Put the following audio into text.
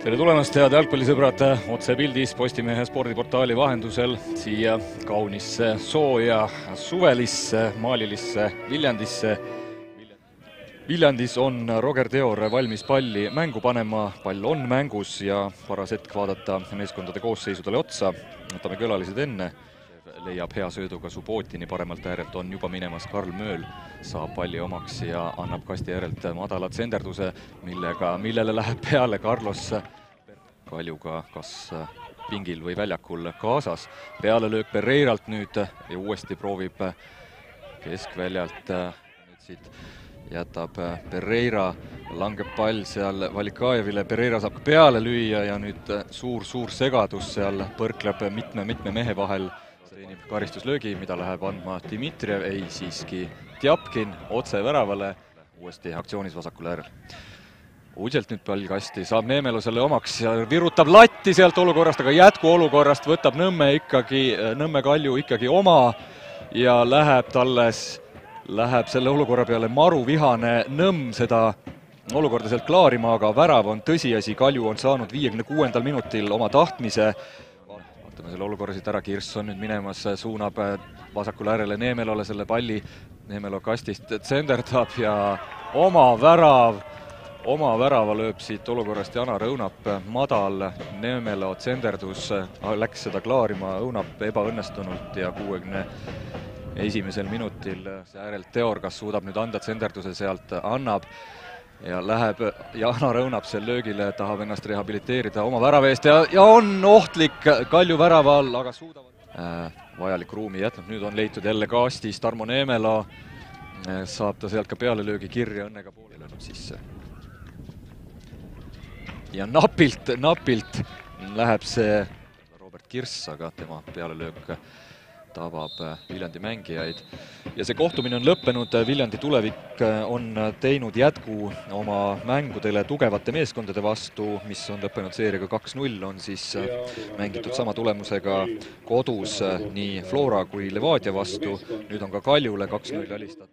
Tere tulemast, head jalgpallisõbrad, otse pildis Postimehe spordiportaali vahendusel siia kaunisse, sooja, suvelisse, maalilisse Viljandisse. Viljandis on Roger Theor valmis palli mängu panema, pall on mängus ja paras hetk vaadata meeskondade koosseisudele otsa. Võtame külalised enne. Leiab hea sööduga Subotini paremalt äärelt, on juba minemas Karl Mööl, saab palli omaks ja annab kasti äärelt madala tsenderduse, millele läheb peale Carlos Kaljuga kas pingil või väljakul kaasas. Peale löök Pereiralt nüüd ja uuesti proovib keskväljalt. Nüüd siit jätab Pereira, langeb pall seal Valikajevile, Pereira saab peale lüüa ja nüüd suur segadus seal põrkleb mitme mehe vahel. Teenib karistuslöögi, mida läheb andma Dmitrijev, ei siiski Tjapkin otse väravale, uuesti aktsioonis vasakul äärel. Udselt nüüd pall kasti, saab Neemelo selle omaks ja virutab latti sealt olukorrast, aga jätkuolukorrast võtab Nõmme Kalju ikkagi oma ja läheb selle olukorra peale maru vihane Nõmm seda olukorda sealt klaarima, aga värav on tõsiasi, Kalju on saanud 56. minutil oma tahtmise. Vaatame selle olukorra siit ära, Kirss on nüüd minemas, suunab vasakul äärele Neemelole selle palli, Neemelo kastist tsenderdab ja oma värava lööb siit olukorrast Jana Õunap, madal Neemelo tsenderdus, läks seda klaarima Õunap ebaõnnestunult ja 61. minutil see äärelt Theor, kas suudab nüüd anda tsenderduse sealt, annab ja läheb Jana Õunap seal löögile, tahab ennast rehabiliteerida oma värava eest ja on ohtlik Kalju värava all, aga suudavad vajaliku ruumi jätnud. Nüüd on leitud jälle kastis Tarmo Neemelo, saab ta sealt ka pealelöögi kirja õnnega poole löönud sisse. Ja napilt läheb see Robert Kirss, aga tema pealelöök tabab Viljandi mängijaid. Ja see kohtumine on lõppenud, Viljandi tulevik on teinud jätku oma mängudele tugevate meeskondade vastu, mis on lõppenud seeriaga 2-0, on siis mängitud sama tulemusega kodus nii Flora kui Levadia vastu. Nüüd on ka Kaljule 2-0 alistatud.